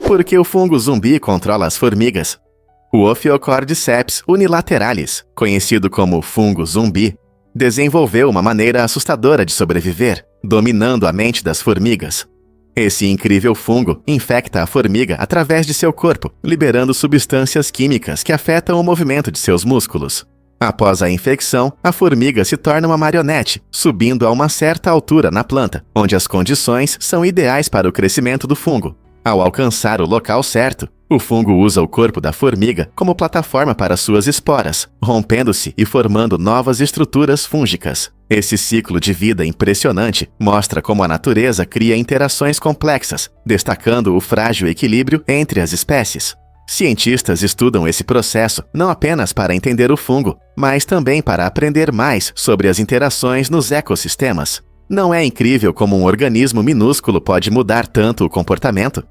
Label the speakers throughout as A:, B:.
A: Por que o fungo zumbi controla as formigas? O Ophiocordyceps unilateralis, conhecido como fungo zumbi, desenvolveu uma maneira assustadora de sobreviver, dominando a mente das formigas. Esse incrível fungo infecta a formiga através de seu corpo, liberando substâncias químicas que afetam o movimento de seus músculos. Após a infecção, a formiga se torna uma marionete, subindo a uma certa altura na planta, onde as condições são ideais para o crescimento do fungo. Ao alcançar o local certo, o fungo usa o corpo da formiga como plataforma para suas esporas, rompendo-se e formando novas estruturas fúngicas. Esse ciclo de vida impressionante mostra como a natureza cria interações complexas, destacando o frágil equilíbrio entre as espécies. Cientistas estudam esse processo não apenas para entender o fungo, mas também para aprender mais sobre as interações nos ecossistemas. Não é incrível como um organismo minúsculo pode mudar tanto o comportamento?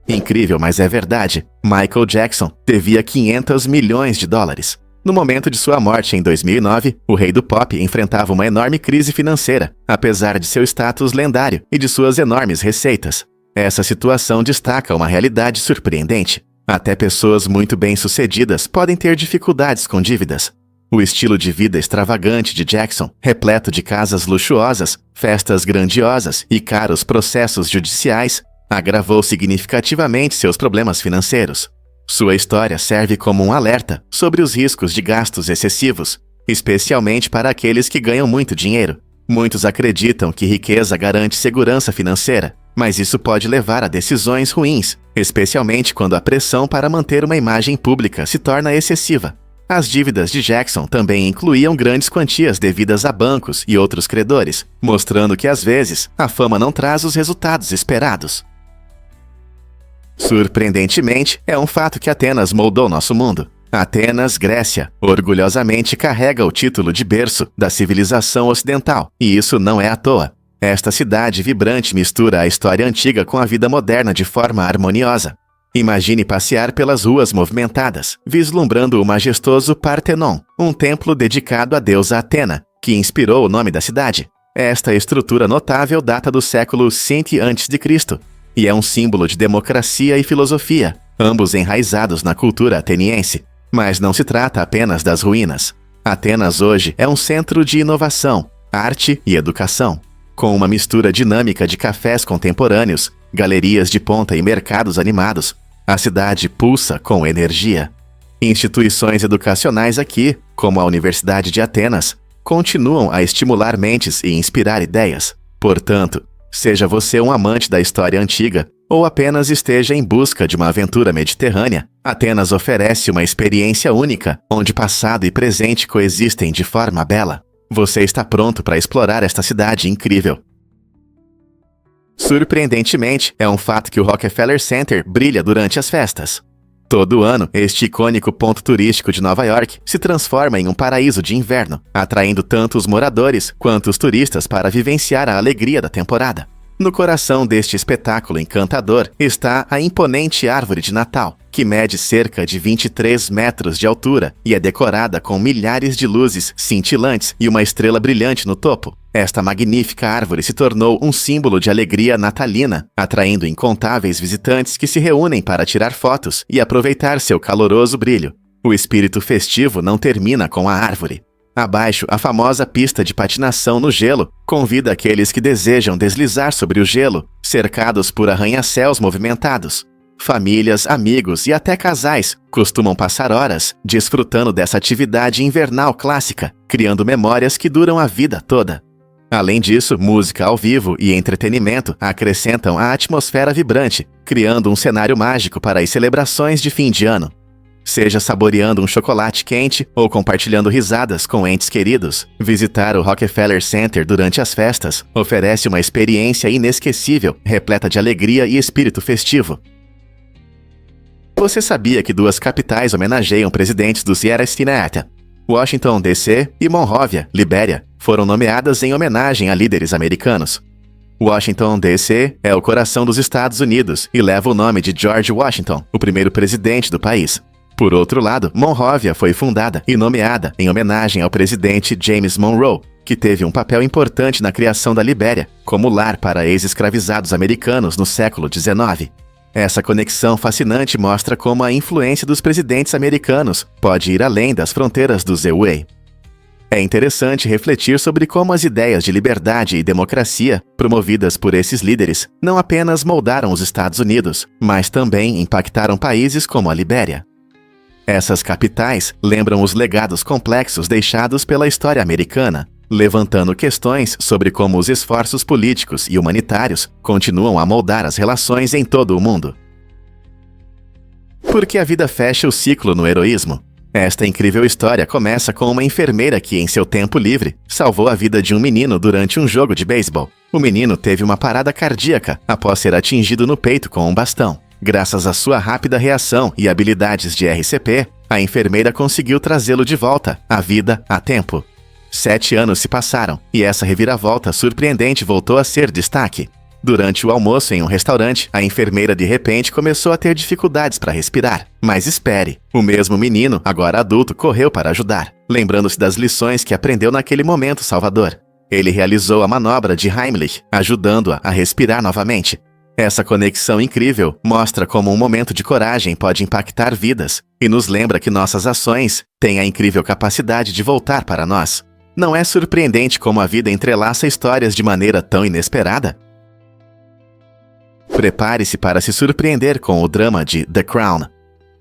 A: Incrível, mas é verdade. Michael Jackson devia 500 milhões de dólares. No momento de sua morte em 2009, o rei do pop enfrentava uma enorme crise financeira, apesar de seu status lendário e de suas enormes receitas. Essa situação destaca uma realidade surpreendente. Até pessoas muito bem-sucedidas podem ter dificuldades com dívidas. O estilo de vida extravagante de Jackson, repleto de casas luxuosas, festas grandiosas e caros processos judiciais, agravou significativamente seus problemas financeiros. Sua história serve como um alerta sobre os riscos de gastos excessivos, especialmente para aqueles que ganham muito dinheiro. Muitos acreditam que riqueza garante segurança financeira, mas isso pode levar a decisões ruins, especialmente quando a pressão para manter uma imagem pública se torna excessiva. As dívidas de Jackson também incluíam grandes quantias devidas a bancos e outros credores, mostrando que às vezes a fama não traz os resultados esperados. Surpreendentemente, é um fato que Atenas moldou nosso mundo. Atenas, Grécia, orgulhosamente carrega o título de berço da civilização ocidental, e isso não é à toa. Esta cidade vibrante mistura a história antiga com a vida moderna de forma harmoniosa. Imagine passear pelas ruas movimentadas, vislumbrando o majestoso Partenon, um templo dedicado à deusa Atena, que inspirou o nome da cidade. Esta estrutura notável data do século V a.C., e é um símbolo de democracia e filosofia, ambos enraizados na cultura ateniense. Mas não se trata apenas das ruínas. Atenas hoje é um centro de inovação, arte e educação. Com uma mistura dinâmica de cafés contemporâneos, galerias de ponta e mercados animados, a cidade pulsa com energia. Instituições educacionais aqui, como a Universidade de Atenas, continuam a estimular mentes e inspirar ideias. Portanto, seja você um amante da história antiga ou apenas esteja em busca de uma aventura mediterrânea, Atenas oferece uma experiência única, onde passado e presente coexistem de forma bela. Você está pronto para explorar esta cidade incrível. Surpreendentemente, é um fato que o Rockefeller Center brilha durante as festas. Todo ano, este icônico ponto turístico de Nova York se transforma em um paraíso de inverno, atraindo tanto os moradores quanto os turistas para vivenciar a alegria da temporada. No coração deste espetáculo encantador está a imponente árvore de Natal, que mede cerca de 23 metros de altura e é decorada com milhares de luzes cintilantes e uma estrela brilhante no topo. Esta magnífica árvore se tornou um símbolo de alegria natalina, atraindo incontáveis visitantes que se reúnem para tirar fotos e aproveitar seu caloroso brilho. O espírito festivo não termina com a árvore. Abaixo, a famosa pista de patinação no gelo convida aqueles que desejam deslizar sobre o gelo, cercados por arranha-céus movimentados. Famílias, amigos e até casais costumam passar horas desfrutando dessa atividade invernal clássica, criando memórias que duram a vida toda. Além disso, música ao vivo e entretenimento acrescentam a atmosfera vibrante, criando um cenário mágico para as celebrações de fim de ano. Seja saboreando um chocolate quente ou compartilhando risadas com entes queridos, visitar o Rockefeller Center durante as festas oferece uma experiência inesquecível, repleta de alegria e espírito festivo. Você sabia que duas capitais homenageiam presidentes do Sierra Leone? Washington, D.C. e Monrovia, Libéria, foram nomeadas em homenagem a líderes americanos. Washington, D.C. é o coração dos Estados Unidos e leva o nome de George Washington, o primeiro presidente do país. Por outro lado, Monrovia foi fundada e nomeada em homenagem ao presidente James Monroe, que teve um papel importante na criação da Libéria, como lar para ex-escravizados americanos no século XIX. Essa conexão fascinante mostra como a influência dos presidentes americanos pode ir além das fronteiras do Zewei. É interessante refletir sobre como as ideias de liberdade e democracia, promovidas por esses líderes, não apenas moldaram os Estados Unidos, mas também impactaram países como a Libéria. Essas capitais lembram os legados complexos deixados pela história americana, levantando questões sobre como os esforços políticos e humanitários continuam a moldar as relações em todo o mundo. Por que a vida fecha o ciclo no heroísmo? Esta incrível história começa com uma enfermeira que, em seu tempo livre, salvou a vida de um menino durante um jogo de beisebol. O menino teve uma parada cardíaca após ser atingido no peito com um bastão. Graças à sua rápida reação e habilidades de RCP, a enfermeira conseguiu trazê-lo de volta à vida a tempo. 7 anos se passaram, e essa reviravolta surpreendente voltou a ser destaque. Durante o almoço em um restaurante, a enfermeira de repente começou a ter dificuldades para respirar. Mas espere, o mesmo menino, agora adulto, correu para ajudar, lembrando-se das lições que aprendeu naquele momento salvador. Ele realizou a manobra de Heimlich, ajudando-a a respirar novamente. Essa conexão incrível mostra como um momento de coragem pode impactar vidas, e nos lembra que nossas ações têm a incrível capacidade de voltar para nós. Não é surpreendente como a vida entrelaça histórias de maneira tão inesperada? Prepare-se para se surpreender com o drama de The Crown.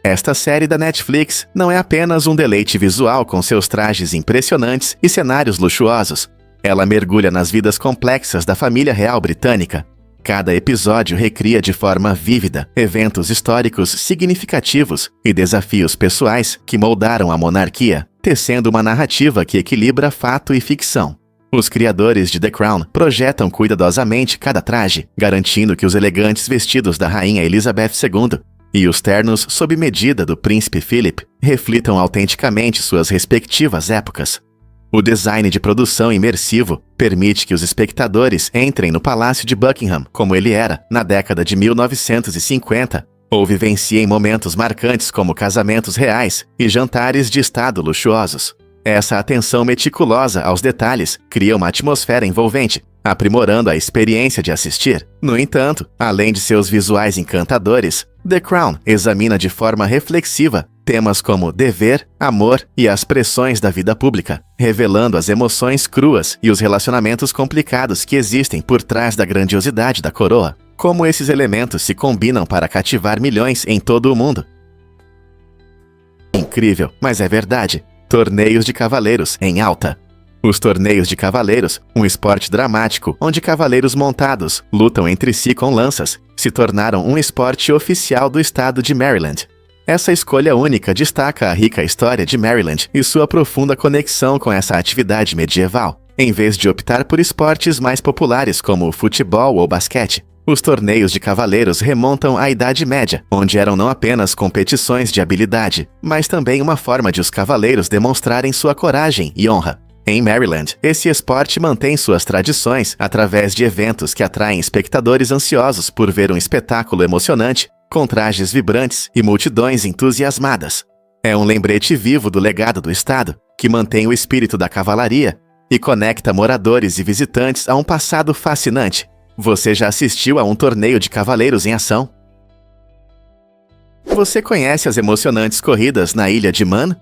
A: Esta série da Netflix não é apenas um deleite visual com seus trajes impressionantes e cenários luxuosos. Ela mergulha nas vidas complexas da família real britânica. Cada episódio recria de forma vívida eventos históricos significativos e desafios pessoais que moldaram a monarquia, tecendo uma narrativa que equilibra fato e ficção. Os criadores de The Crown projetam cuidadosamente cada traje, garantindo que os elegantes vestidos da rainha Elizabeth II e os ternos sob medida do príncipe Philip reflitam autenticamente suas respectivas épocas. O design de produção imersivo permite que os espectadores entrem no Palácio de Buckingham como ele era na década de 1950, ou vivenciem momentos marcantes como casamentos reais e jantares de estado luxuosos. Essa atenção meticulosa aos detalhes cria uma atmosfera envolvente, aprimorando a experiência de assistir. No entanto, além de seus visuais encantadores, The Crown examina de forma reflexiva temas como dever, amor e as pressões da vida pública, revelando as emoções cruas e os relacionamentos complicados que existem por trás da grandiosidade da coroa. Como esses elementos se combinam para cativar milhões em todo o mundo. Incrível, mas é verdade. Torneios de cavaleiros em alta. Os torneios de cavaleiros, um esporte dramático onde cavaleiros montados lutam entre si com lanças, se tornaram um esporte oficial do estado de Maryland. Essa escolha única destaca a rica história de Maryland e sua profunda conexão com essa atividade medieval, em vez de optar por esportes mais populares como o futebol ou basquete. Os torneios de cavaleiros remontam à Idade Média, onde eram não apenas competições de habilidade, mas também uma forma de os cavaleiros demonstrarem sua coragem e honra. Em Maryland, esse esporte mantém suas tradições através de eventos que atraem espectadores ansiosos por ver um espetáculo emocionante, com trajes vibrantes e multidões entusiasmadas. É um lembrete vivo do legado do estado, que mantém o espírito da cavalaria e conecta moradores e visitantes a um passado fascinante. Você já assistiu a um torneio de cavaleiros em ação? Você conhece as emocionantes corridas na Ilha de Man?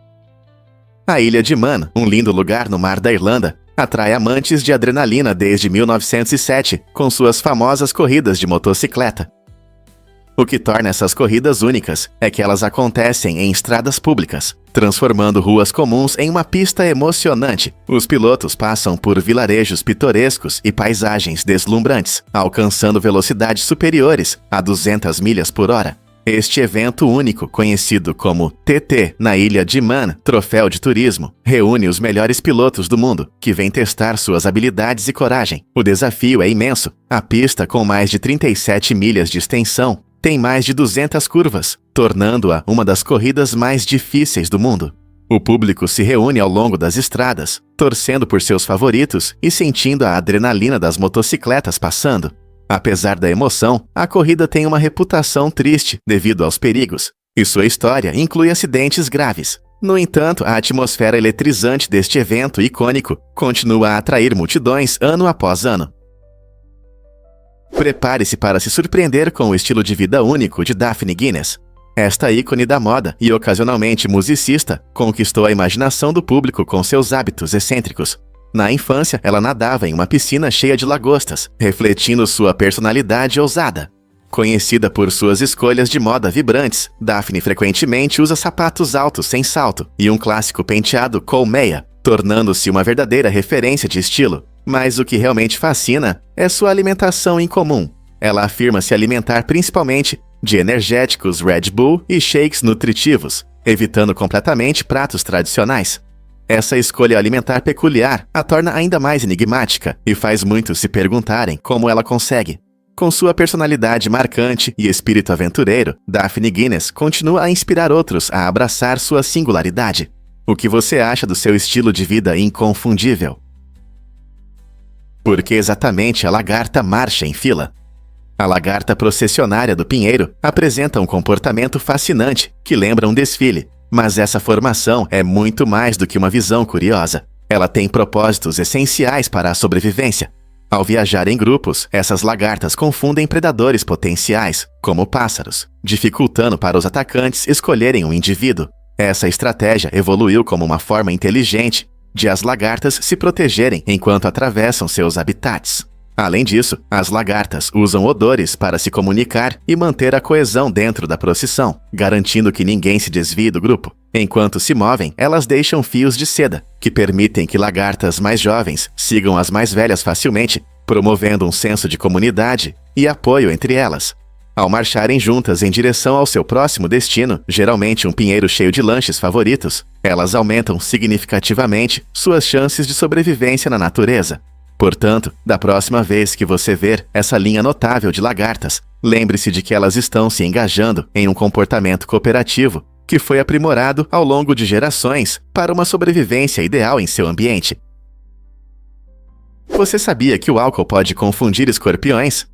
A: A Ilha de Man, um lindo lugar no mar da Irlanda, atrai amantes de adrenalina desde 1907, com suas famosas corridas de motocicleta. O que torna essas corridas únicas é que elas acontecem em estradas públicas, transformando ruas comuns em uma pista emocionante. Os pilotos passam por vilarejos pitorescos e paisagens deslumbrantes, alcançando velocidades superiores a 200 milhas por hora. Este evento único, conhecido como TT na Ilha de Man, Troféu de Turismo, reúne os melhores pilotos do mundo, que vêm testar suas habilidades e coragem. O desafio é imenso. A pista, com mais de 37 milhas de extensão, tem mais de 200 curvas, tornando-a uma das corridas mais difíceis do mundo. O público se reúne ao longo das estradas, torcendo por seus favoritos e sentindo a adrenalina das motocicletas passando. Apesar da emoção, a corrida tem uma reputação triste devido aos perigos, e sua história inclui acidentes graves. No entanto, a atmosfera eletrizante deste evento icônico continua a atrair multidões ano após ano. Prepare-se para se surpreender com o estilo de vida único de Daphne Guinness. Esta ícone da moda e ocasionalmente musicista conquistou a imaginação do público com seus hábitos excêntricos. Na infância, ela nadava em uma piscina cheia de lagostas, refletindo sua personalidade ousada. Conhecida por suas escolhas de moda vibrantes, Daphne frequentemente usa sapatos altos sem salto e um clássico penteado colmeia, tornando-se uma verdadeira referência de estilo. Mas o que realmente fascina é sua alimentação incomum. Ela afirma se alimentar principalmente de energéticos Red Bull e shakes nutritivos, evitando completamente pratos tradicionais. Essa escolha alimentar peculiar a torna ainda mais enigmática e faz muitos se perguntarem como ela consegue. Com sua personalidade marcante e espírito aventureiro, Daphne Guinness continua a inspirar outros a abraçar sua singularidade. O que você acha do seu estilo de vida inconfundível? Por que exatamente a lagarta marcha em fila? A lagarta processionária do pinheiro apresenta um comportamento fascinante que lembra um desfile, mas essa formação é muito mais do que uma visão curiosa. Ela tem propósitos essenciais para a sobrevivência. Ao viajar em grupos, essas lagartas confundem predadores potenciais, como pássaros, dificultando para os atacantes escolherem um indivíduo. Essa estratégia evoluiu como uma forma inteligente de as lagartas se protegerem enquanto atravessam seus habitats. Além disso, as lagartas usam odores para se comunicar e manter a coesão dentro da procissão, garantindo que ninguém se desvie do grupo. Enquanto se movem, elas deixam fios de seda, que permitem que lagartas mais jovens sigam as mais velhas facilmente, promovendo um senso de comunidade e apoio entre elas. Ao marcharem juntas em direção ao seu próximo destino, geralmente um pinheiro cheio de lanches favoritos, elas aumentam significativamente suas chances de sobrevivência na natureza. Portanto, da próxima vez que você ver essa linha notável de lagartas, lembre-se de que elas estão se engajando em um comportamento cooperativo que foi aprimorado ao longo de gerações para uma sobrevivência ideal em seu ambiente. Você sabia que o álcool pode confundir escorpiões?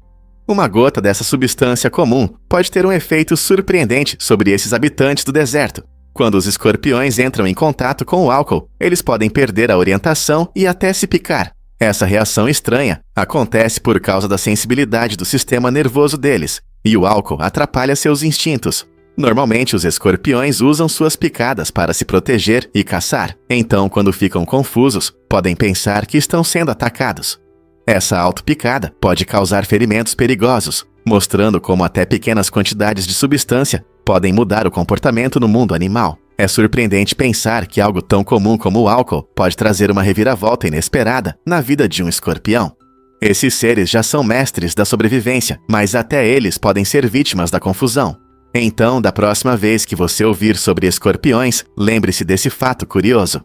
A: Uma gota dessa substância comum pode ter um efeito surpreendente sobre esses habitantes do deserto. Quando os escorpiões entram em contato com o álcool, eles podem perder a orientação e até se picar. Essa reação estranha acontece por causa da sensibilidade do sistema nervoso deles, e o álcool atrapalha seus instintos. Normalmente, os escorpiões usam suas picadas para se proteger e caçar. Então, quando ficam confusos, podem pensar que estão sendo atacados. Essa autopicada pode causar ferimentos perigosos, mostrando como até pequenas quantidades de substância podem mudar o comportamento no mundo animal. É surpreendente pensar que algo tão comum como o álcool pode trazer uma reviravolta inesperada na vida de um escorpião. Esses seres já são mestres da sobrevivência, mas até eles podem ser vítimas da confusão. Então, da próxima vez que você ouvir sobre escorpiões, lembre-se desse fato curioso.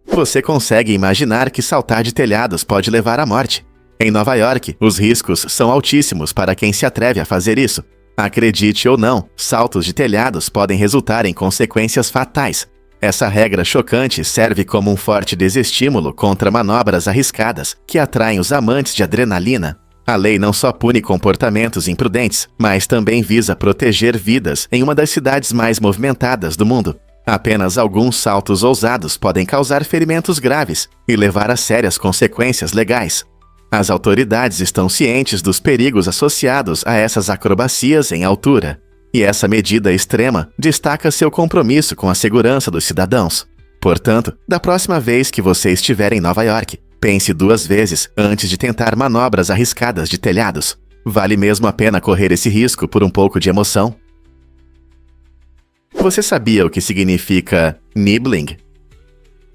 A: Você consegue imaginar que saltar de telhados pode levar à morte? Em Nova York, os riscos são altíssimos para quem se atreve a fazer isso. Acredite ou não, saltos de telhados podem resultar em consequências fatais. Essa regra chocante serve como um forte desestímulo contra manobras arriscadas que atraem os amantes de adrenalina. A lei não só pune comportamentos imprudentes, mas também visa proteger vidas em uma das cidades mais movimentadas do mundo. Apenas alguns saltos ousados podem causar ferimentos graves e levar a sérias consequências legais. As autoridades estão cientes dos perigos associados a essas acrobacias em altura, e essa medida extrema destaca seu compromisso com a segurança dos cidadãos. Portanto, da próxima vez que você estiver em Nova York, pense 2 vezes antes de tentar manobras arriscadas de telhados. Vale mesmo a pena correr esse risco por um pouco de emoção? Você sabia o que significa nibbling?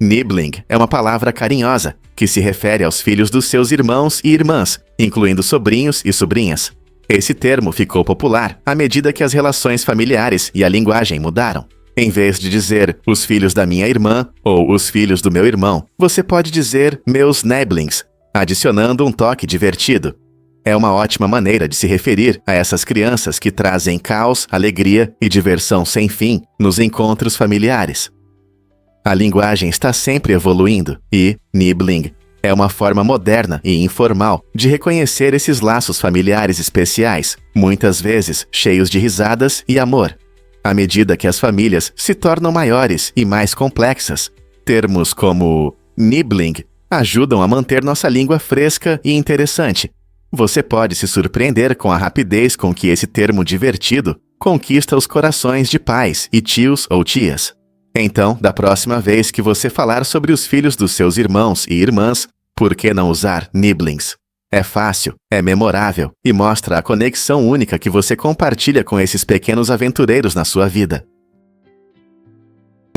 A: Nibbling é uma palavra carinhosa que se refere aos filhos dos seus irmãos e irmãs, incluindo sobrinhos e sobrinhas. Esse termo ficou popular à medida que as relações familiares e a linguagem mudaram. Em vez de dizer os filhos da minha irmã ou os filhos do meu irmão, você pode dizer meus nibblings, adicionando um toque divertido. É uma ótima maneira de se referir a essas crianças que trazem caos, alegria e diversão sem fim nos encontros familiares. A linguagem está sempre evoluindo e nibbling é uma forma moderna e informal de reconhecer esses laços familiares especiais, muitas vezes cheios de risadas e amor. À medida que as famílias se tornam maiores e mais complexas, termos como nibbling ajudam a manter nossa língua fresca e interessante. Você pode se surpreender com a rapidez com que esse termo divertido conquista os corações de pais e tios ou tias. Então, da próxima vez que você falar sobre os filhos dos seus irmãos e irmãs, por que não usar nibblings? É fácil, é memorável e mostra a conexão única que você compartilha com esses pequenos aventureiros na sua vida.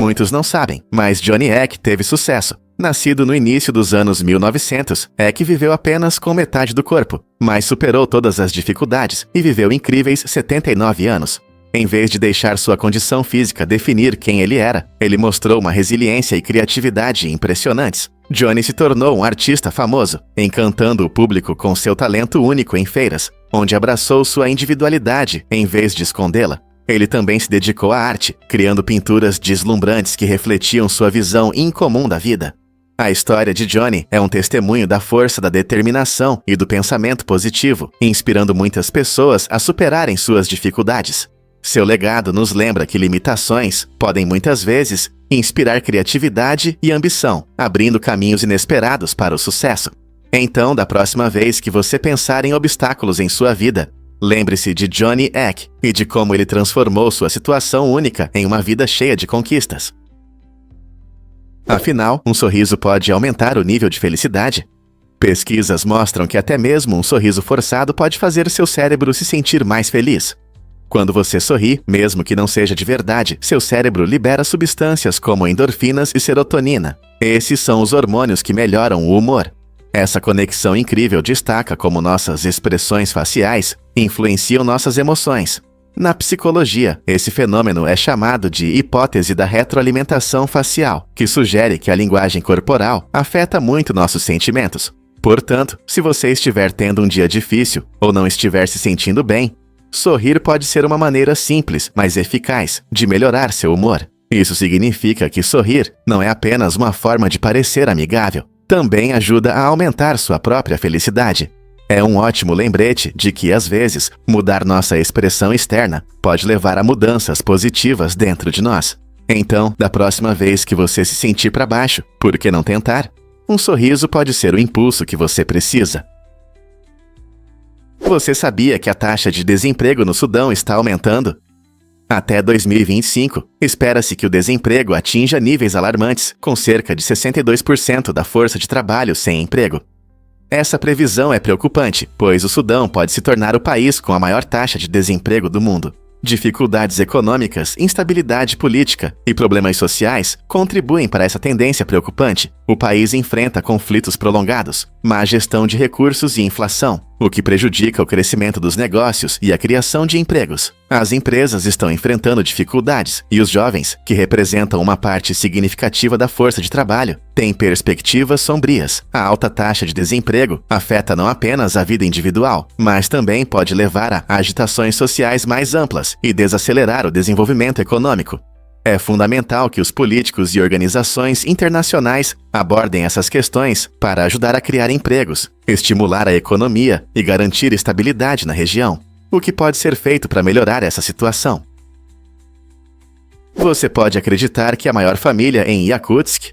A: Muitos não sabem, mas Johnny Eck teve sucesso. Nascido no início dos anos 1900, Eck viveu apenas com metade do corpo, mas superou todas as dificuldades e viveu incríveis 79 anos. Em vez de deixar sua condição física definir quem ele era, ele mostrou uma resiliência e criatividade impressionantes. Johnny se tornou um artista famoso, encantando o público com seu talento único em feiras, onde abraçou sua individualidade em vez de escondê-la. Ele também se dedicou à arte, criando pinturas deslumbrantes que refletiam sua visão incomum da vida. A história de Johnny é um testemunho da força da determinação e do pensamento positivo, inspirando muitas pessoas a superarem suas dificuldades. Seu legado nos lembra que limitações podem muitas vezes inspirar criatividade e ambição, abrindo caminhos inesperados para o sucesso. Então, da próxima vez que você pensar em obstáculos em sua vida, lembre-se de Johnny Eck e de como ele transformou sua situação única em uma vida cheia de conquistas. Afinal, um sorriso pode aumentar o nível de felicidade. Pesquisas mostram que até mesmo um sorriso forçado pode fazer seu cérebro se sentir mais feliz. Quando você sorri, mesmo que não seja de verdade, seu cérebro libera substâncias como endorfinas e serotonina. Esses são os hormônios que melhoram o humor. Essa conexão incrível destaca como nossas expressões faciais influenciam nossas emoções. Na psicologia, esse fenômeno é chamado de hipótese da retroalimentação facial, que sugere que a linguagem corporal afeta muito nossos sentimentos. Portanto, se você estiver tendo um dia difícil ou não estiver se sentindo bem, sorrir pode ser uma maneira simples, mas eficaz, de melhorar seu humor. Isso significa que sorrir não é apenas uma forma de parecer amigável, também ajuda a aumentar sua própria felicidade. É um ótimo lembrete de que, às vezes, mudar nossa expressão externa pode levar a mudanças positivas dentro de nós. Então, da próxima vez que você se sentir para baixo, por que não tentar? Um sorriso pode ser o impulso que você precisa. Você sabia que a taxa de desemprego no Sudão está aumentando? Até 2025, espera-se que o desemprego atinja níveis alarmantes, com cerca de 62% da força de trabalho sem emprego. Essa previsão é preocupante, pois o Sudão pode se tornar o país com a maior taxa de desemprego do mundo. Dificuldades econômicas, instabilidade política e problemas sociais contribuem para essa tendência preocupante. O país enfrenta conflitos prolongados, má gestão de recursos e inflação, o que prejudica o crescimento dos negócios e a criação de empregos. As empresas estão enfrentando dificuldades e os jovens, que representam uma parte significativa da força de trabalho, têm perspectivas sombrias. A alta taxa de desemprego afeta não apenas a vida individual, mas também pode levar a agitações sociais mais amplas e desacelerar o desenvolvimento econômico. É fundamental que os políticos e organizações internacionais abordem essas questões para ajudar a criar empregos, estimular a economia e garantir estabilidade na região. O que pode ser feito para melhorar essa situação? Você pode acreditar que a maior família em Yakutsk,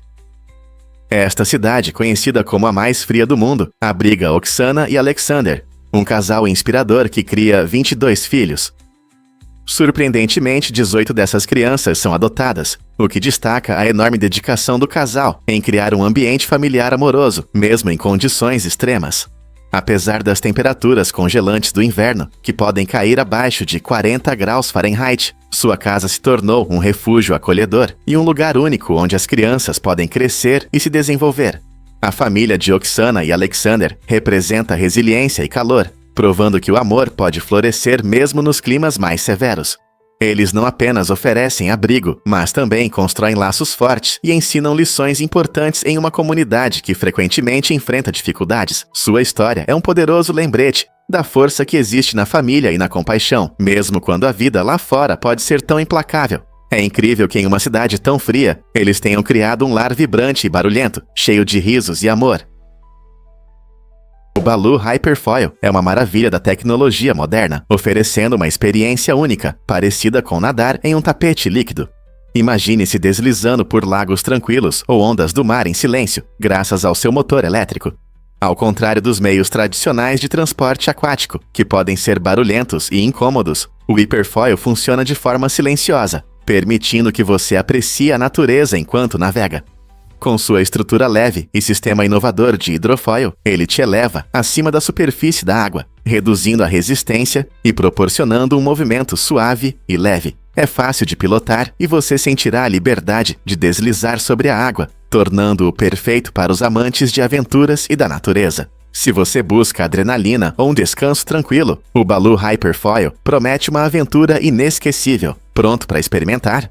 A: esta cidade, conhecida como a mais fria do mundo, abriga Oksana e Alexander, um casal inspirador que cria 22 filhos. Surpreendentemente, 18 dessas crianças são adotadas, o que destaca a enorme dedicação do casal em criar um ambiente familiar amoroso, mesmo em condições extremas. Apesar das temperaturas congelantes do inverno, que podem cair abaixo de 40 graus Fahrenheit, sua casa se tornou um refúgio acolhedor e um lugar único onde as crianças podem crescer e se desenvolver. A família de Oksana e Alexander representa resiliência e calor, provando que o amor pode florescer mesmo nos climas mais severos. Eles não apenas oferecem abrigo, mas também constroem laços fortes e ensinam lições importantes em uma comunidade que frequentemente enfrenta dificuldades. Sua história é um poderoso lembrete da força que existe na família e na compaixão, mesmo quando a vida lá fora pode ser tão implacável. É incrível que em uma cidade tão fria, eles tenham criado um lar vibrante e barulhento, cheio de risos e amor. O Baloo Hyperfoil é uma maravilha da tecnologia moderna, oferecendo uma experiência única, parecida com nadar em um tapete líquido. Imagine-se deslizando por lagos tranquilos ou ondas do mar em silêncio, graças ao seu motor elétrico. Ao contrário dos meios tradicionais de transporte aquático, que podem ser barulhentos e incômodos, o Hyperfoil funciona de forma silenciosa, permitindo que você aprecie a natureza enquanto navega. Com sua estrutura leve e sistema inovador de hidrofoil, ele te eleva acima da superfície da água, reduzindo a resistência e proporcionando um movimento suave e leve. É fácil de pilotar e você sentirá a liberdade de deslizar sobre a água, tornando-o perfeito para os amantes de aventuras e da natureza. Se você busca adrenalina ou um descanso tranquilo, o Baloo Hyperfoil promete uma aventura inesquecível. Pronto para experimentar?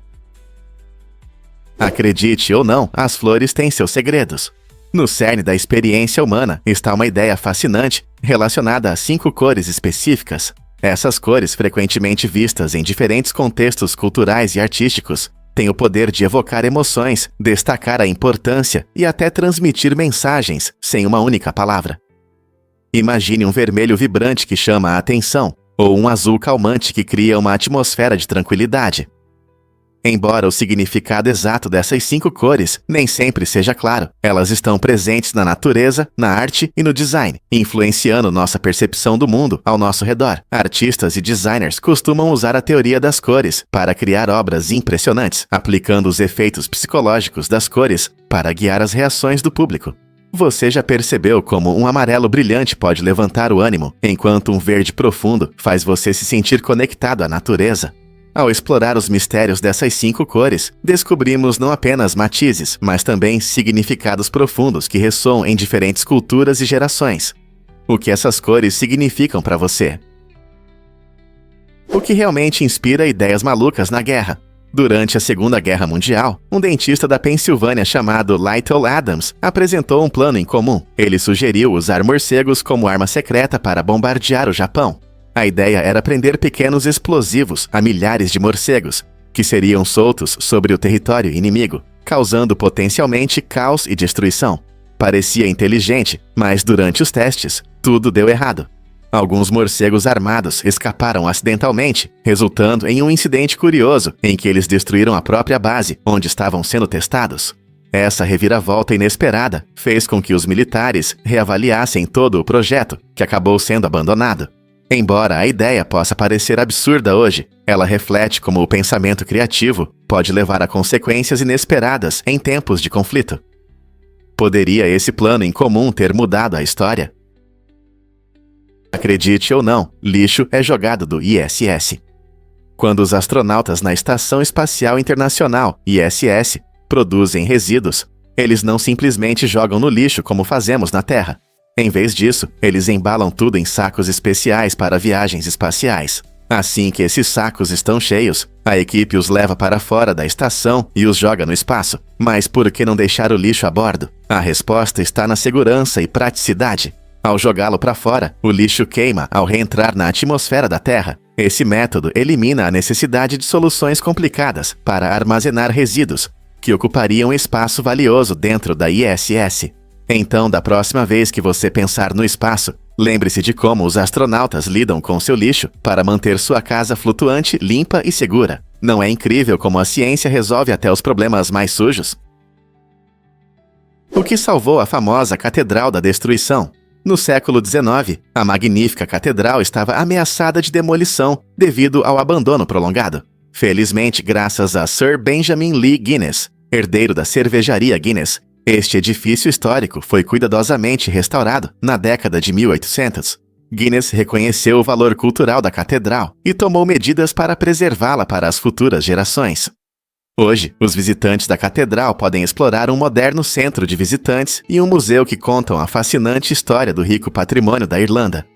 A: Acredite ou não, as flores têm seus segredos. No cerne da experiência humana está uma ideia fascinante relacionada a 5 cores específicas. Essas cores, frequentemente vistas em diferentes contextos culturais e artísticos, têm o poder de evocar emoções, destacar a importância e até transmitir mensagens sem uma única palavra. Imagine um vermelho vibrante que chama a atenção, ou um azul calmante que cria uma atmosfera de tranquilidade. Embora o significado exato dessas 5 cores nem sempre seja claro, elas estão presentes na natureza, na arte e no design, influenciando nossa percepção do mundo ao nosso redor. Artistas e designers costumam usar a teoria das cores para criar obras impressionantes, aplicando os efeitos psicológicos das cores para guiar as reações do público. Você já percebeu como um amarelo brilhante pode levantar o ânimo, enquanto um verde profundo faz você se sentir conectado à natureza? Ao explorar os mistérios dessas 5 cores, descobrimos não apenas matizes, mas também significados profundos que ressoam em diferentes culturas e gerações. O que essas cores significam para você? O que realmente inspira ideias malucas na guerra? Durante a Segunda Guerra Mundial, um dentista da Pensilvânia chamado Lytle Adams apresentou um plano em comum. Ele sugeriu usar morcegos como arma secreta para bombardear o Japão. A ideia era prender pequenos explosivos a milhares de morcegos, que seriam soltos sobre o território inimigo, causando potencialmente caos e destruição. Parecia inteligente, mas durante os testes, tudo deu errado. Alguns morcegos armados escaparam acidentalmente, resultando em um incidente curioso em que eles destruíram a própria base onde estavam sendo testados. Essa reviravolta inesperada fez com que os militares reavaliassem todo o projeto, que acabou sendo abandonado. Embora a ideia possa parecer absurda hoje, ela reflete como o pensamento criativo pode levar a consequências inesperadas em tempos de conflito. Poderia esse plano em comum ter mudado a história? Acredite ou não, lixo é jogado do ISS. Quando os astronautas na Estação Espacial Internacional, ISS, produzem resíduos, eles não simplesmente jogam no lixo como fazemos na Terra. Em vez disso, eles embalam tudo em sacos especiais para viagens espaciais. Assim que esses sacos estão cheios, a equipe os leva para fora da estação e os joga no espaço. Mas por que não deixar o lixo a bordo? A resposta está na segurança e praticidade. Ao jogá-lo para fora, o lixo queima ao reentrar na atmosfera da Terra. Esse método elimina a necessidade de soluções complicadas para armazenar resíduos, que ocupariam espaço valioso dentro da ISS. Então, da próxima vez que você pensar no espaço, lembre-se de como os astronautas lidam com seu lixo para manter sua casa flutuante, limpa e segura. Não é incrível como a ciência resolve até os problemas mais sujos? O que salvou a famosa Catedral da Destruição? No século XIX, a magnífica catedral estava ameaçada de demolição devido ao abandono prolongado. Felizmente, graças a Sir Benjamin Lee Guinness, herdeiro da cervejaria Guinness, este edifício histórico foi cuidadosamente restaurado na década de 1800. Guinness reconheceu o valor cultural da catedral e tomou medidas para preservá-la para as futuras gerações. Hoje, os visitantes da catedral podem explorar um moderno centro de visitantes e um museu que contam a fascinante história do rico patrimônio da Irlanda.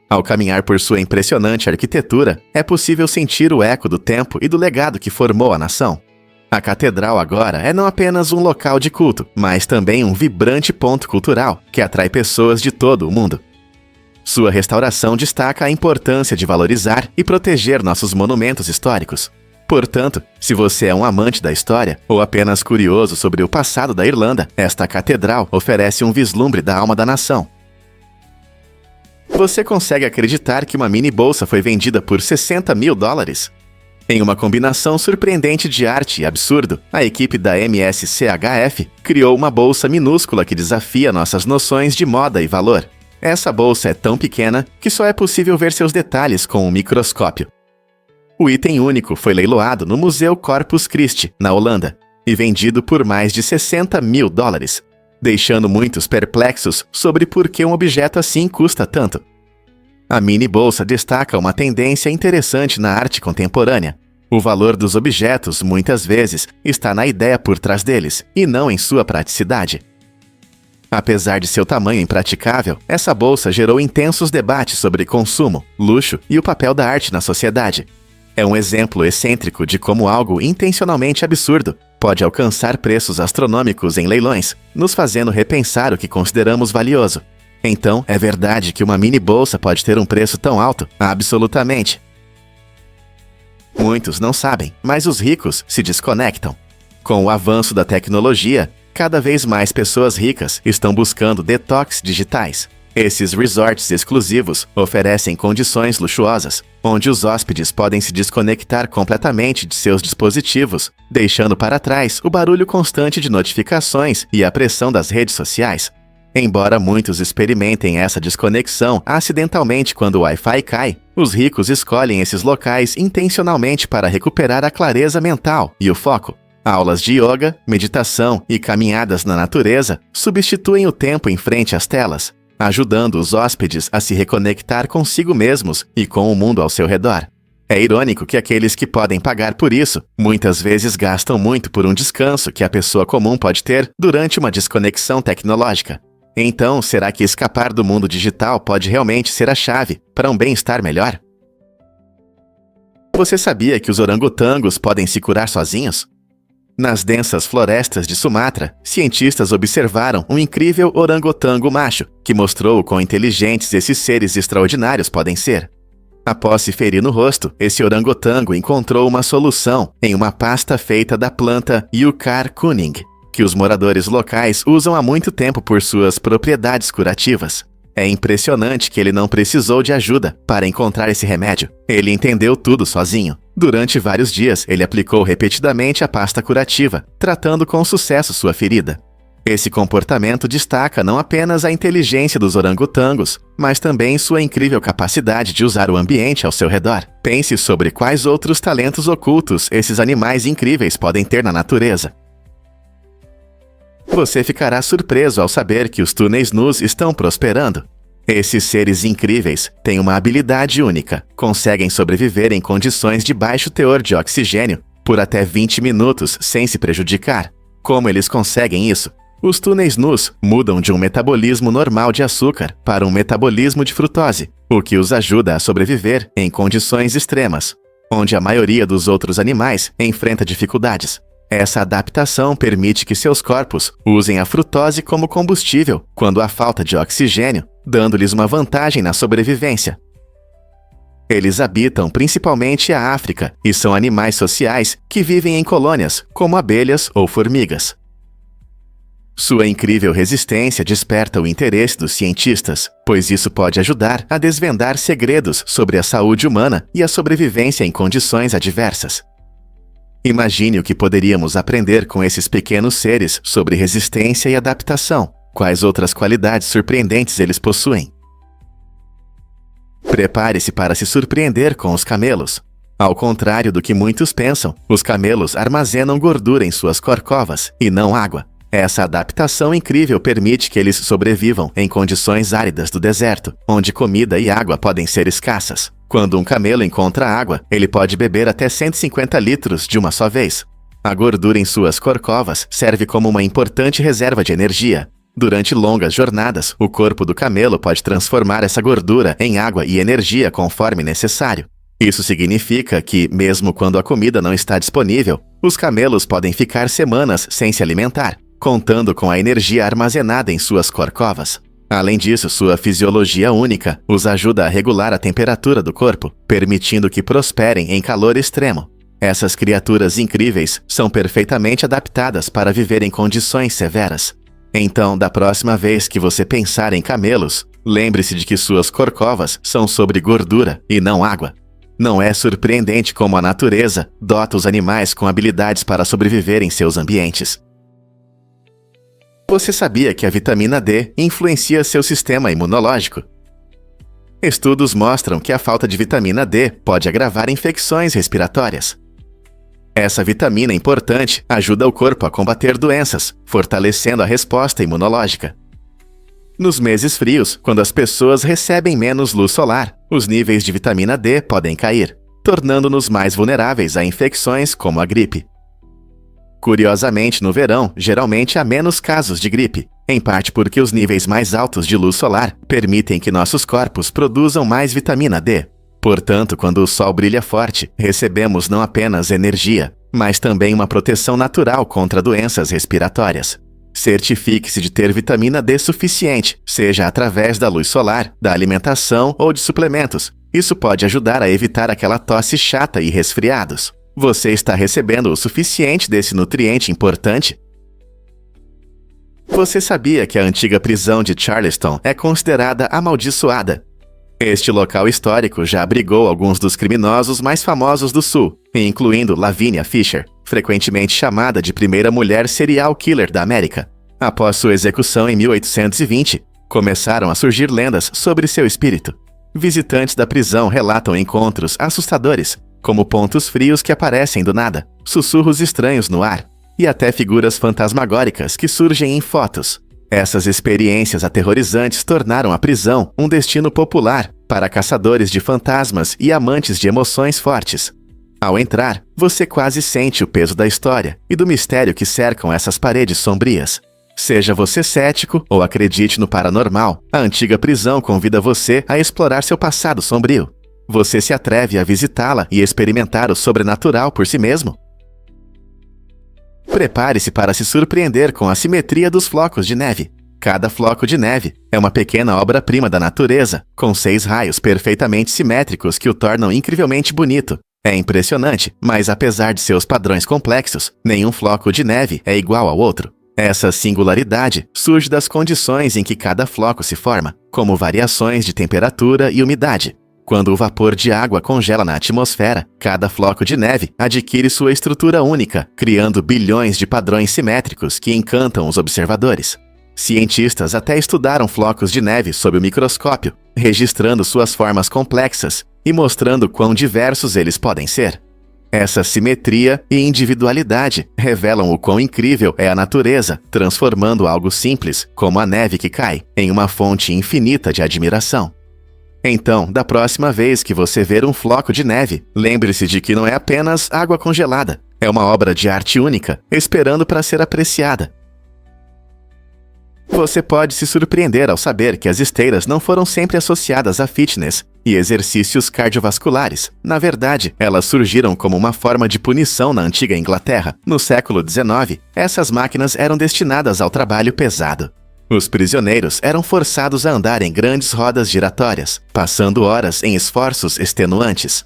A: Ao caminhar por sua impressionante arquitetura, é possível sentir o eco do tempo e do legado que formou a nação. A catedral agora é não apenas um local de culto, mas também um vibrante ponto cultural que atrai pessoas de todo o mundo. Sua restauração destaca a importância de valorizar e proteger nossos monumentos históricos. Portanto, se você é um amante da história ou apenas curioso sobre o passado da Irlanda, esta catedral oferece um vislumbre da alma da nação. Você consegue acreditar que uma mini bolsa foi vendida por $60 mil? Em uma combinação surpreendente de arte e absurdo, a equipe da MSCHF criou uma bolsa minúscula que desafia nossas noções de moda e valor. Essa bolsa é tão pequena que só é possível ver seus detalhes com um microscópio. O item único foi leiloado no Museu Corpus Christi, na Holanda, e vendido por mais de $60 mil, deixando muitos perplexos sobre por que um objeto assim custa tanto. A mini bolsa destaca uma tendência interessante na arte contemporânea. O valor dos objetos, muitas vezes, está na ideia por trás deles, e não em sua praticidade. Apesar de seu tamanho impraticável, essa bolsa gerou intensos debates sobre consumo, luxo e o papel da arte na sociedade. É um exemplo excêntrico de como algo intencionalmente absurdo pode alcançar preços astronômicos em leilões, nos fazendo repensar o que consideramos valioso. Então, é verdade que uma mini bolsa pode ter um preço tão alto? Absolutamente. Muitos não sabem, mas os ricos se desconectam. Com o avanço da tecnologia, cada vez mais pessoas ricas estão buscando detox digitais. Esses resorts exclusivos oferecem condições luxuosas, onde os hóspedes podem se desconectar completamente de seus dispositivos, deixando para trás o barulho constante de notificações e a pressão das redes sociais. Embora muitos experimentem essa desconexão acidentalmente quando o Wi-Fi cai, os ricos escolhem esses locais intencionalmente para recuperar a clareza mental e o foco. Aulas de yoga, meditação e caminhadas na natureza substituem o tempo em frente às telas, ajudando os hóspedes a se reconectar consigo mesmos e com o mundo ao seu redor. É irônico que aqueles que podem pagar por isso, muitas vezes gastam muito por um descanso que a pessoa comum pode ter durante uma desconexão tecnológica. Então, será que escapar do mundo digital pode realmente ser a chave para um bem-estar melhor? Você sabia que os orangotangos podem se curar sozinhos? Nas densas florestas de Sumatra, cientistas observaram um incrível orangotango macho, que mostrou o quão inteligentes esses seres extraordinários podem ser. Após se ferir no rosto, esse orangotango encontrou uma solução em uma pasta feita da planta Yucca kuning, que os moradores locais usam há muito tempo por suas propriedades curativas. É impressionante que ele não precisou de ajuda para encontrar esse remédio. Ele entendeu tudo sozinho. Durante vários dias, ele aplicou repetidamente a pasta curativa, tratando com sucesso sua ferida. Esse comportamento destaca não apenas a inteligência dos orangotangos, mas também sua incrível capacidade de usar o ambiente ao seu redor. Pense sobre quais outros talentos ocultos esses animais incríveis podem ter na natureza. Você ficará surpreso ao saber que os túneis nus estão prosperando. Esses seres incríveis têm uma habilidade única. Conseguem sobreviver em condições de baixo teor de oxigênio por até 20 minutos sem se prejudicar. Como eles conseguem isso? Os túneis nus mudam de um metabolismo normal de açúcar para um metabolismo de frutose, o que os ajuda a sobreviver em condições extremas, onde a maioria dos outros animais enfrenta dificuldades. Essa adaptação permite que seus corpos usem a frutose como combustível quando há falta de oxigênio, dando-lhes uma vantagem na sobrevivência. Eles habitam principalmente a África e são animais sociais que vivem em colônias, como abelhas ou formigas. Sua incrível resistência desperta o interesse dos cientistas, pois isso pode ajudar a desvendar segredos sobre a saúde humana e a sobrevivência em condições adversas. Imagine o que poderíamos aprender com esses pequenos seres sobre resistência e adaptação. Quais outras qualidades surpreendentes eles possuem? Prepare-se para se surpreender com os camelos. Ao contrário do que muitos pensam, os camelos armazenam gordura em suas corcovas e não água. Essa adaptação incrível permite que eles sobrevivam em condições áridas do deserto, onde comida e água podem ser escassas. Quando um camelo encontra água, ele pode beber até 150 litros de uma só vez. A gordura em suas corcovas serve como uma importante reserva de energia. Durante longas jornadas, o corpo do camelo pode transformar essa gordura em água e energia conforme necessário. Isso significa que, mesmo quando a comida não está disponível, os camelos podem ficar semanas sem se alimentar, contando com a energia armazenada em suas corcovas. Além disso, sua fisiologia única os ajuda a regular a temperatura do corpo, permitindo que prosperem em calor extremo. Essas criaturas incríveis são perfeitamente adaptadas para viver em condições severas. Então, da próxima vez que você pensar em camelos, Lembre-se de que suas corcovas são sobre gordura e não água. Não é surpreendente como a natureza dota os animais com habilidades para sobreviver em seus ambientes. Você sabia que a vitamina D influencia seu sistema imunológico? Estudos mostram que a falta de vitamina D pode agravar infecções respiratórias. Essa vitamina importante ajuda o corpo a combater doenças, fortalecendo a resposta imunológica. Nos meses frios, quando as pessoas recebem menos luz solar, os níveis de vitamina D podem cair, tornando-nos mais vulneráveis a infecções como a gripe. Curiosamente, no verão, geralmente há menos casos de gripe, em parte porque os níveis mais altos de luz solar permitem que nossos corpos produzam mais vitamina D. Portanto, quando o sol brilha forte, recebemos não apenas energia, mas também uma proteção natural contra doenças respiratórias. Certifique-se de ter vitamina D suficiente, seja através da luz solar, da alimentação ou de suplementos. Isso pode ajudar a evitar aquela tosse chata e resfriados. Você está recebendo o suficiente desse nutriente importante? Você sabia que a antiga prisão de Charleston é considerada amaldiçoada? Este local histórico já abrigou alguns dos criminosos mais famosos do Sul, incluindo Lavinia Fisher, frequentemente chamada de primeira mulher serial killer da América. Após sua execução em 1820, começaram a surgir lendas sobre seu espírito. Visitantes da prisão relatam encontros assustadores, como pontos frios que aparecem do nada, sussurros estranhos no ar, e até figuras fantasmagóricas que surgem em fotos. Essas experiências aterrorizantes tornaram a prisão um destino popular para caçadores de fantasmas e amantes de emoções fortes. Ao entrar, você quase sente o peso da história e do mistério que cercam essas paredes sombrias. Seja você cético ou acredite no paranormal, a antiga prisão convida você a explorar seu passado sombrio. Você se atreve a visitá-la e experimentar o sobrenatural por si mesmo? Prepare-se para se surpreender com a simetria dos flocos de neve. Cada floco de neve é uma pequena obra-prima da natureza, com 6 raios perfeitamente simétricos que o tornam incrivelmente bonito. É impressionante, mas apesar de seus padrões complexos, nenhum floco de neve é igual ao outro. Essa singularidade surge das condições em que cada floco se forma, como variações de temperatura e umidade. Quando o vapor de água congela na atmosfera, cada floco de neve adquire sua estrutura única, criando bilhões de padrões simétricos que encantam os observadores. Cientistas até estudaram flocos de neve sob o microscópio, registrando suas formas complexas e mostrando quão diversos eles podem ser. Essa simetria e individualidade revelam o quão incrível é a natureza, transformando algo simples, como a neve que cai, em uma fonte infinita de admiração. Então, da próxima vez que você ver um floco de neve, lembre-se de que não é apenas água congelada, é uma obra de arte única, esperando para ser apreciada. Você pode se surpreender ao saber que as esteiras não foram sempre associadas a fitness e exercícios cardiovasculares. Na verdade, elas surgiram como uma forma de punição na antiga Inglaterra. No século XIX, essas máquinas eram destinadas ao trabalho pesado. Os prisioneiros eram forçados a andar em grandes rodas giratórias, passando horas em esforços extenuantes.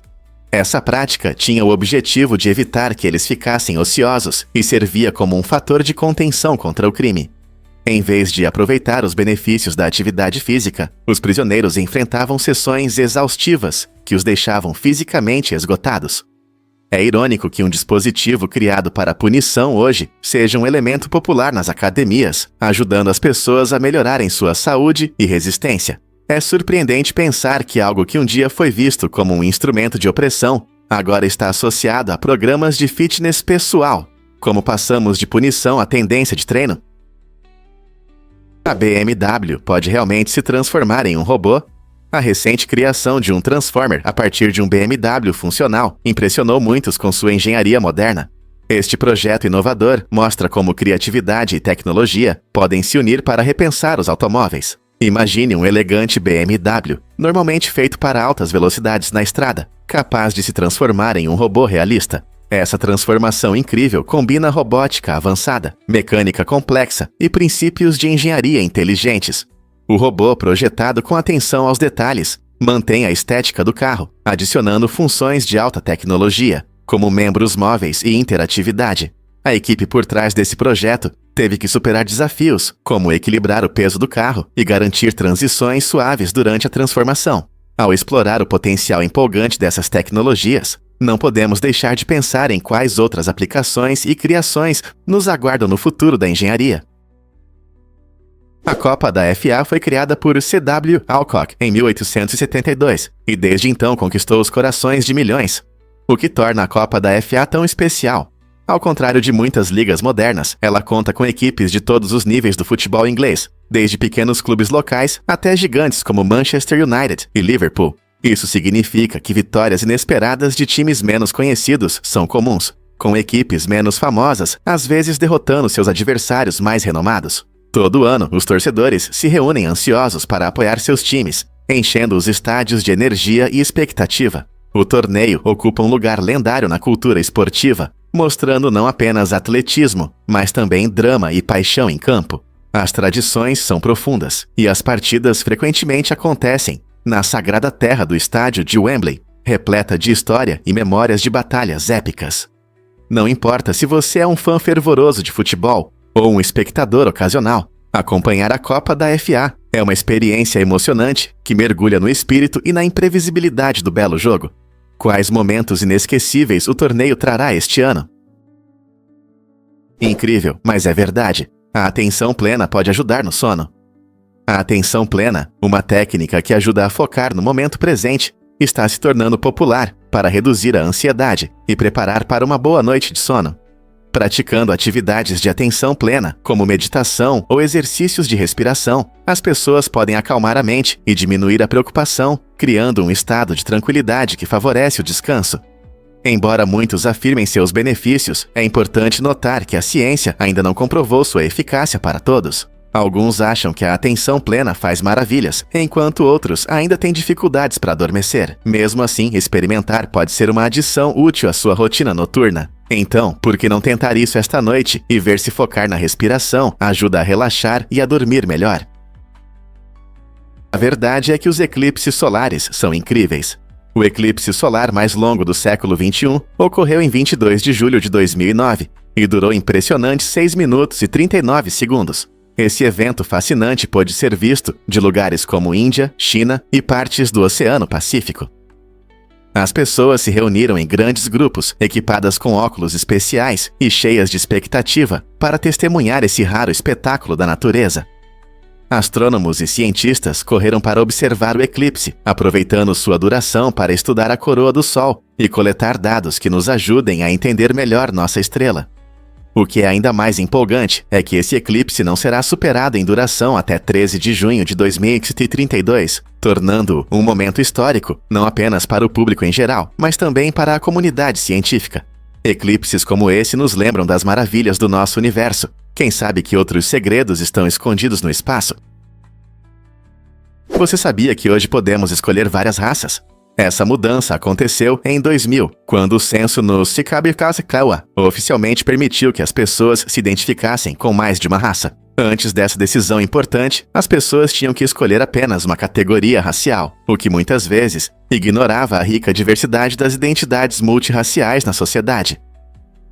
A: Essa prática tinha o objetivo de evitar que eles ficassem ociosos e servia como um fator de contenção contra o crime. Em vez de aproveitar os benefícios da atividade física, os prisioneiros enfrentavam sessões exaustivas que os deixavam fisicamente esgotados. É irônico que um dispositivo criado para punição hoje seja um elemento popular nas academias, ajudando as pessoas a melhorarem sua saúde e resistência. É surpreendente pensar que algo que um dia foi visto como um instrumento de opressão, agora está associado a programas de fitness pessoal. Como passamos de punição à tendência de treino? A BMW pode realmente se transformar em um robô? A recente criação de um Transformer a partir de um BMW funcional impressionou muitos com sua engenharia moderna. Este projeto inovador mostra como criatividade e tecnologia podem se unir para repensar os automóveis. Imagine um elegante BMW, normalmente feito para altas velocidades na estrada, capaz de se transformar em um robô realista. Essa transformação incrível combina robótica avançada, mecânica complexa e princípios de engenharia inteligentes. O robô, projetado com atenção aos detalhes, mantém a estética do carro, adicionando funções de alta tecnologia, como membros móveis e interatividade. A equipe por trás desse projeto Teve que superar desafios, como equilibrar o peso do carro e garantir transições suaves durante a transformação. Ao explorar o potencial empolgante dessas tecnologias, não podemos deixar de pensar em quais outras aplicações e criações nos aguardam no futuro da engenharia. A Copa da FA foi criada por C.W. Alcock em 1872 e desde então conquistou os corações de milhões. O que torna a Copa da FA tão especial? Ao contrário de muitas ligas modernas, ela conta com equipes de todos os níveis do futebol inglês, desde pequenos clubes locais até gigantes como Manchester United e Liverpool. Isso significa que vitórias inesperadas de times menos conhecidos são comuns, com equipes menos famosas às vezes derrotando seus adversários mais renomados. Todo ano, os torcedores se reúnem ansiosos para apoiar seus times, enchendo os estádios de energia e expectativa. O torneio ocupa um lugar lendário na cultura esportiva, mostrando não apenas atletismo, mas também drama e paixão em campo. As tradições são profundas, e as partidas frequentemente acontecem na sagrada terra do estádio de Wembley, repleta de história e memórias de batalhas épicas. Não importa se você é um fã fervoroso de futebol ou um espectador ocasional, acompanhar a Copa da FA é uma experiência emocionante que mergulha no espírito e na imprevisibilidade do belo jogo. Quais momentos inesquecíveis o torneio trará este ano? Incrível, mas é verdade. A atenção plena pode ajudar no sono. A atenção plena, uma técnica que ajuda a focar no momento presente, está se tornando popular para reduzir a ansiedade e preparar para uma boa noite de sono. Praticando atividades de atenção plena, como meditação ou exercícios de respiração, as pessoas podem acalmar a mente e diminuir a preocupação, criando um estado de tranquilidade que favorece o descanso. Embora muitos afirmem seus benefícios, é importante notar que a ciência ainda não comprovou sua eficácia para todos. Alguns acham que a atenção plena faz maravilhas, enquanto outros ainda têm dificuldades para adormecer. Mesmo assim, experimentar pode ser uma adição útil à sua rotina noturna. Então, por que não tentar isso esta noite e ver se focar na respiração ajuda a relaxar e a dormir melhor? A verdade é que os eclipses solares são incríveis. O eclipse solar mais longo do século XXI ocorreu em 22 de julho de 2009 e durou impressionantes 6 minutos e 39 segundos. Esse evento fascinante pôde ser visto de lugares como Índia, China e partes do Oceano Pacífico. As pessoas se reuniram em grandes grupos, equipadas com óculos especiais e cheias de expectativa para testemunhar esse raro espetáculo da natureza. Astrônomos e cientistas correram para observar o eclipse, aproveitando sua duração para estudar a coroa do Sol e coletar dados que nos ajudem a entender melhor nossa estrela. O que é ainda mais empolgante é que esse eclipse não será superado em duração até 13 de junho de 2032, tornando-o um momento histórico, não apenas para o público em geral, mas também para a comunidade científica. Eclipses como esse nos lembram das maravilhas do nosso universo. Quem sabe que outros segredos estão escondidos no espaço? Você sabia que hoje podemos escolher várias raças? Essa mudança aconteceu em 2000, quando o censo no Sikabikasikawa oficialmente permitiu que as pessoas se identificassem com mais de uma raça. Antes dessa decisão importante, as pessoas tinham que escolher apenas uma categoria racial, o que muitas vezes ignorava a rica diversidade das identidades multirraciais na sociedade.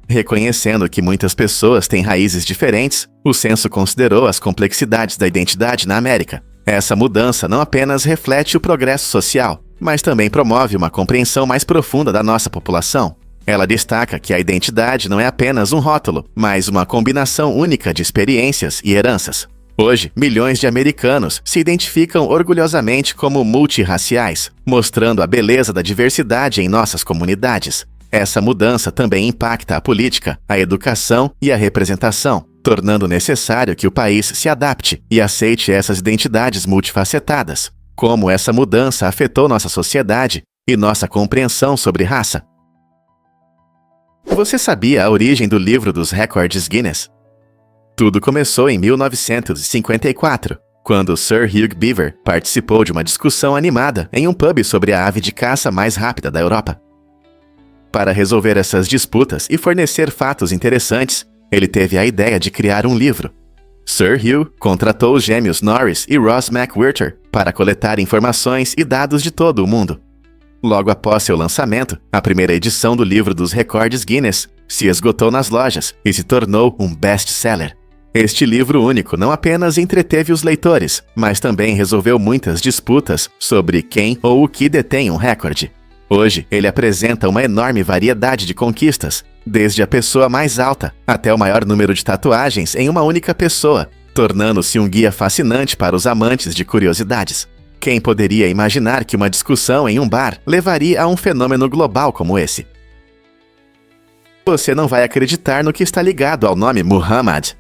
A: Reconhecendo que muitas pessoas têm raízes diferentes, o censo considerou as complexidades da identidade na América. Essa mudança não apenas reflete o progresso social, mas também promove uma compreensão mais profunda da nossa população. Ela destaca que a identidade não é apenas um rótulo, mas uma combinação única de experiências e heranças. Hoje, milhões de americanos se identificam orgulhosamente como multirraciais, mostrando a beleza da diversidade em nossas comunidades. Essa mudança também impacta a política, a educação e a representação, tornando necessário que o país se adapte e aceite essas identidades multifacetadas. Como essa mudança afetou nossa sociedade e nossa compreensão sobre raça? Você sabia a origem do livro dos recordes Guinness? Tudo começou em 1954, quando Sir Hugh Beaver participou de uma discussão animada em um pub sobre a ave de caça mais rápida da Europa. Para resolver essas disputas e fornecer fatos interessantes, ele teve a ideia de criar um livro. Sir Hugh contratou os gêmeos Norris e Ross McWhirter para coletar informações e dados de todo o mundo. Logo após seu lançamento, a primeira edição do livro dos recordes Guinness se esgotou nas lojas e se tornou um best-seller. Este livro único não apenas entreteve os leitores, mas também resolveu muitas disputas sobre quem ou o que detém um recorde. Hoje, ele apresenta uma enorme variedade de conquistas, desde a pessoa mais alta até o maior número de tatuagens em uma única pessoa, tornando-se um guia fascinante para os amantes de curiosidades. Quem poderia imaginar que uma discussão em um bar levaria a um fenômeno global como esse? Você não vai acreditar no que está ligado ao nome Muhammad.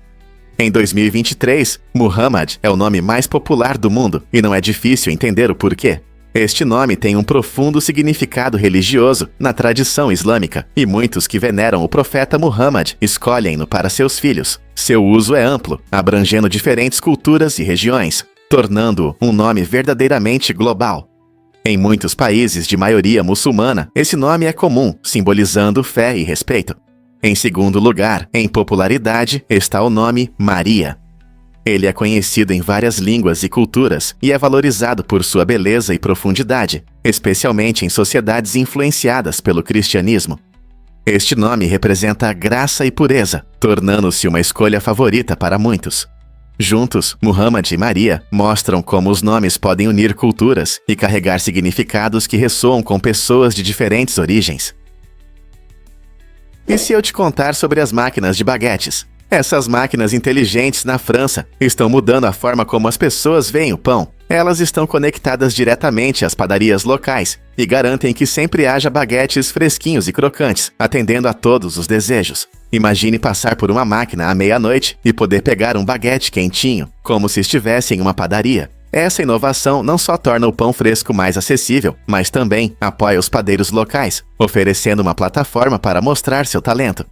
A: Em 2023, Muhammad é o nome mais popular do mundo e não é difícil entender o porquê. Este nome tem um profundo significado religioso na tradição islâmica e muitos que veneram o profeta Muhammad escolhem-no para seus filhos. Seu uso é amplo, abrangendo diferentes culturas e regiões, tornando-o um nome verdadeiramente global. Em muitos países de maioria muçulmana, esse nome é comum, simbolizando fé e respeito. Em segundo lugar, em popularidade, está o nome Maria. Ele é conhecido em várias línguas e culturas e é valorizado por sua beleza e profundidade, especialmente em sociedades influenciadas pelo cristianismo. Este nome representa graça e pureza, tornando-se uma escolha favorita para muitos. Juntos, Muhammad e Maria mostram como os nomes podem unir culturas e carregar significados que ressoam com pessoas de diferentes origens. E se eu te contar sobre as máquinas de baguetes? Essas máquinas inteligentes na França estão mudando a forma como as pessoas veem o pão. Elas estão conectadas diretamente às padarias locais e garantem que sempre haja baguetes fresquinhos e crocantes, atendendo a todos os desejos. Imagine passar por uma máquina à meia-noite e poder pegar um baguete quentinho, como se estivesse em uma padaria. Essa inovação não só torna o pão fresco mais acessível, mas também apoia os padeiros locais, oferecendo uma plataforma para mostrar seu talento.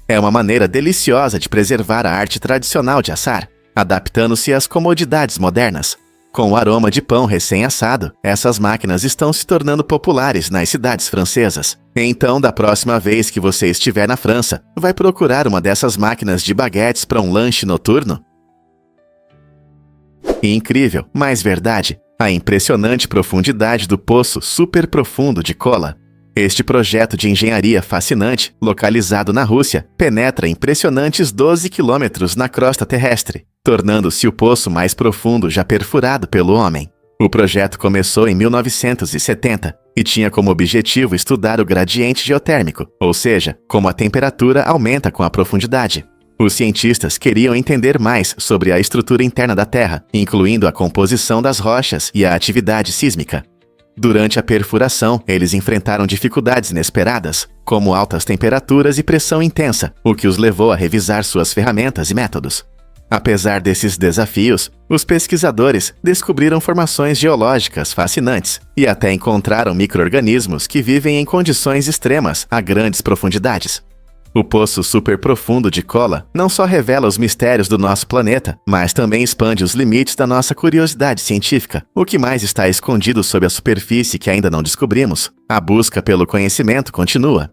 A: É uma maneira deliciosa de preservar a arte tradicional de assar, adaptando-se às comodidades modernas. Com o aroma de pão recém-assado, essas máquinas estão se tornando populares nas cidades francesas. Então, da próxima vez que você estiver na França, vai procurar uma dessas máquinas de baguetes para um lanche noturno? Incrível, mas verdade, a impressionante profundidade do poço super profundo de Kola. Este projeto de engenharia fascinante, localizado na Rússia, penetra impressionantes 12 quilômetros na crosta terrestre, tornando-se o poço mais profundo já perfurado pelo homem. O projeto começou em 1970 e tinha como objetivo estudar o gradiente geotérmico, ou seja, como a temperatura aumenta com a profundidade. Os cientistas queriam entender mais sobre a estrutura interna da Terra, incluindo a composição das rochas e a atividade sísmica. Durante a perfuração, eles enfrentaram dificuldades inesperadas, como altas temperaturas e pressão intensa, o que os levou a revisar suas ferramentas e métodos. Apesar desses desafios, os pesquisadores descobriram formações geológicas fascinantes e até encontraram micro-organismos que vivem em condições extremas a grandes profundidades. O poço superprofundo de Kola não só revela os mistérios do nosso planeta, mas também expande os limites da nossa curiosidade científica. O que mais está escondido sob a superfície que ainda não descobrimos? A busca pelo conhecimento continua.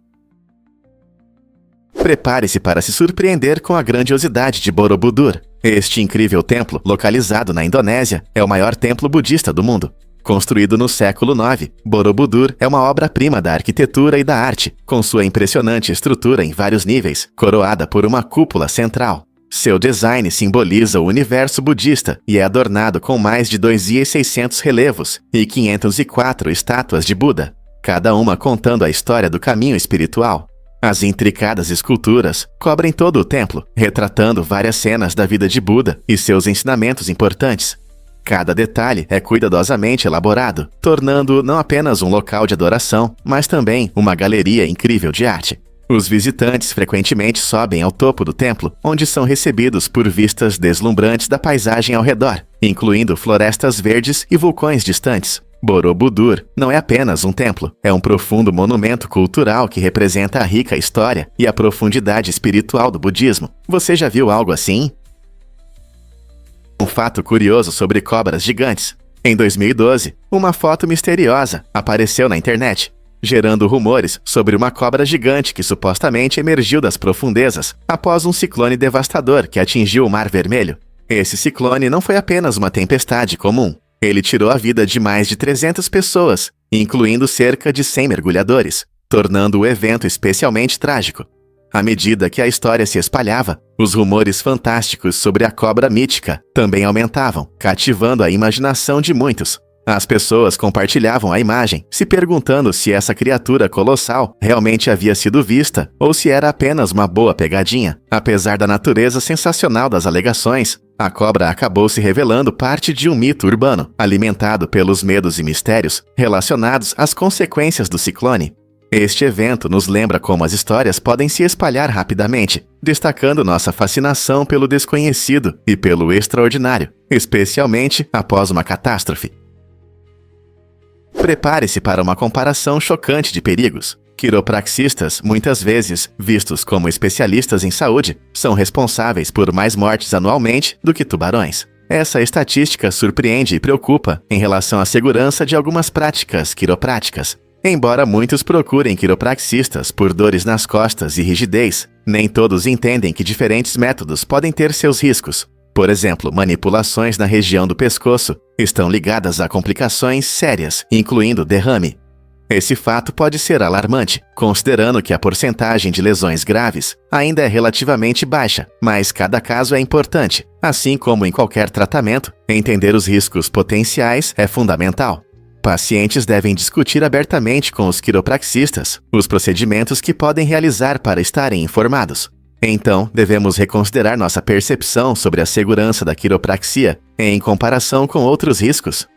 A: Prepare-se para se surpreender com a grandiosidade de Borobudur. Este incrível templo, localizado na Indonésia, é o maior templo budista do mundo. Construído no século IX, Borobudur é uma obra-prima da arquitetura e da arte, com sua impressionante estrutura em vários níveis, coroada por uma cúpula central. Seu design simboliza o universo budista e é adornado com mais de 2.600 relevos e 504 estátuas de Buda, cada uma contando a história do caminho espiritual. As intricadas esculturas cobrem todo o templo, retratando várias cenas da vida de Buda e seus ensinamentos importantes. Cada detalhe é cuidadosamente elaborado, tornando-o não apenas um local de adoração, mas também uma galeria incrível de arte. Os visitantes frequentemente sobem ao topo do templo, onde são recebidos por vistas deslumbrantes da paisagem ao redor, incluindo florestas verdes e vulcões distantes. Borobudur não é apenas um templo, é um profundo monumento cultural que representa a rica história e a profundidade espiritual do budismo. Você já viu algo assim? Um fato curioso sobre cobras gigantes. Em 2012, uma foto misteriosa apareceu na internet, gerando rumores sobre uma cobra gigante que supostamente emergiu das profundezas após um ciclone devastador que atingiu o Mar Vermelho. Esse ciclone não foi apenas uma tempestade comum. Ele tirou a vida de mais de 300 pessoas, incluindo cerca de 100 mergulhadores, tornando o evento especialmente trágico. À medida que a história se espalhava, os rumores fantásticos sobre a cobra mítica também aumentavam, cativando a imaginação de muitos. As pessoas compartilhavam a imagem, se perguntando se essa criatura colossal realmente havia sido vista ou se era apenas uma boa pegadinha. Apesar da natureza sensacional das alegações, a cobra acabou se revelando parte de um mito urbano, alimentado pelos medos e mistérios relacionados às consequências do ciclone. Este evento nos lembra como as histórias podem se espalhar rapidamente, destacando nossa fascinação pelo desconhecido e pelo extraordinário, especialmente após uma catástrofe. Prepare-se para uma comparação chocante de perigos. Quiropraxistas, muitas vezes vistos como especialistas em saúde, são responsáveis por mais mortes anualmente do que tubarões. Essa estatística surpreende e preocupa em relação à segurança de algumas práticas quiropráticas. Embora muitos procurem quiropraxistas por dores nas costas e rigidez, nem todos entendem que diferentes métodos podem ter seus riscos. Por exemplo, manipulações na região do pescoço estão ligadas a complicações sérias, incluindo derrame. Esse fato pode ser alarmante, considerando que a porcentagem de lesões graves ainda é relativamente baixa, mas cada caso é importante. Assim como em qualquer tratamento, entender os riscos potenciais é fundamental. Pacientes devem discutir abertamente com os quiropraxistas os procedimentos que podem realizar para estarem informados. Então, devemos reconsiderar nossa percepção sobre a segurança da quiropraxia em comparação com outros riscos.